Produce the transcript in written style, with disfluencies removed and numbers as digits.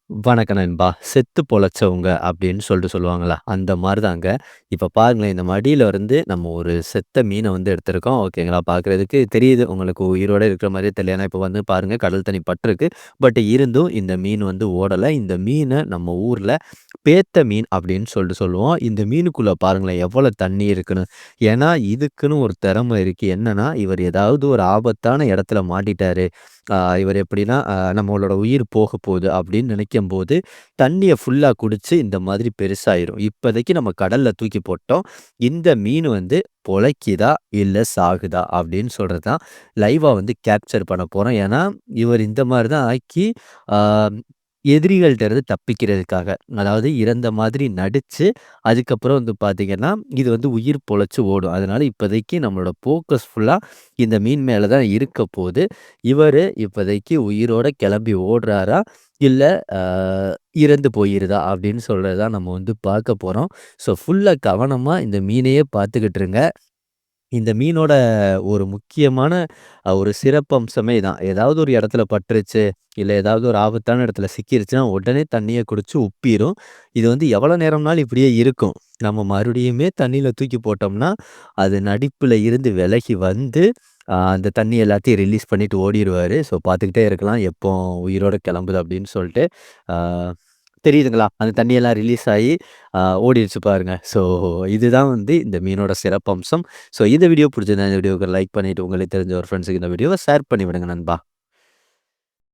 வணக்கம் நண்பா. செத்து பொழச்சவங்க அப்படின்னு சொல்லுவாங்கல்ல, அந்த மாரி தாங்க. இப்ப பாருங்களேன், இந்த மடியில இருந்து நம்ம ஒரு செத்த மீன எடுத்திருக்கோம். ஓகேங்களா? பார்க்குறதுக்கு தெரியுது உங்களுக்கு உயிரோட இருக்கிற மாரியே தெரியல. ஏன்னா இப்ப பாருங்க கடல் தண்ணி பட்டிருக்கு. பட் இருந்தும் இந்த மீன் ஓடல. இந்த மீன நம்ம ஊர்ல பேத்த மீன் அப்படின்னு சொல்லுவோம். இந்த மீனுக்குள்ள பாருங்களேன் எவ்வளோ தண்ணி இருக்குன்னு. ஏன்னா இதுக்குன்னு ஒரு திறமை இருக்கு. என்னன்னா, இவர் ஏதாவது ஒரு ஆபத்தான இடத்துல மாட்டிட்டாரு. இவர் எப்படின்னா, நம்மளோட உயிர் போக போகுது அப்படின்னு நினைக்கும்போது, தண்ணிய ஃபுல்லா குடிச்சு இந்த மாதிரி பெருசாயிரும். இப்போதைக்கு நம்ம கடல்ல தூக்கி போட்டோம். இந்த மீன் பொழைக்குதா? இல்ல சாகுதா? அப்படின்னு சொல்றது தான் லைவா கேப்சர் பண்ண போறோம். ஏன்னா, இவர் இந்த மாரி தான் ஆக்கி, ஆ எதிரிகள்ட்ட இருந்து தப்பிக்கிறதுக்காக, அதாவது இறந்த மாதிரி நடிச்சு, அதுக்கப்புறம் பார்த்தீங்கன்னா, இது உயிர் பொழைச்சு ஓடும். அதனால இப்போதைக்கு நம்மளோட ஃபோக்கஸ் ஃபுல்லா இந்த மீன் மேல தான் இருக்க போது. இவரு இப்போதைக்கு உயிரோட கிளம்பி ஓடுறாரா? இல்ல அ இறந்து போயிருதா? அப்படின்னு சொல்றது தான் நம்ம பார்க்க போறோம். ஸோ ஃபுல்லா கவனமா இந்த மீனையே பார்த்துக்கிட்டு இருங்க. இந்த மீனோட ஒரு முக்கியமான ஒரு சிறப்பம்சமே இதான். ஏதாவது ஒரு இடத்துல பட்டுருச்சு, இல்ல ஏதாவது ஒரு ஆபத்தான இடத்துல சிக்கிருச்சுன்னா, உடனே தண்ணிய குடிச்சு உப்பிரும். இது எவ்வளோ நேரம்னாலும் இப்படியே இருக்கும். நம்ம மறுபடியுமே தண்ணீல தூக்கி போட்டோம்னா, அது நடிப்புல இருந்து விலகி அந்த தண்ணி எல்லாத்தையும் ரிலீஸ் பண்ணிட்டு ஓடிருவாரு. ஸோ பார்த்துக்கிட்டே இருக்கலாம். எப்போ உயிரோட கிளம்புது அப்படின்னு சொல்ட்டு. ஆ தெரியுதுங்களா? அந்த தண்ணியெல்லாம் ரிலீஸ் ஆயி ஓடிருச்சு பாருங்க. ஸோ இதுதான் இந்த மீனோட சிறப்பம்சம். ஸோ இந்த வீடியோ புடிச்சிருந்தா இந்த வீடியோவுக்கு லைக் பண்ணிட்டு, உங்களுக்கு தெரிஞ்ச ஒரு ஃப்ரெண்ட்ஸுக்கு இந்த வீடியோவ ஷேர் பண்ணி விடுங்க நண்பா.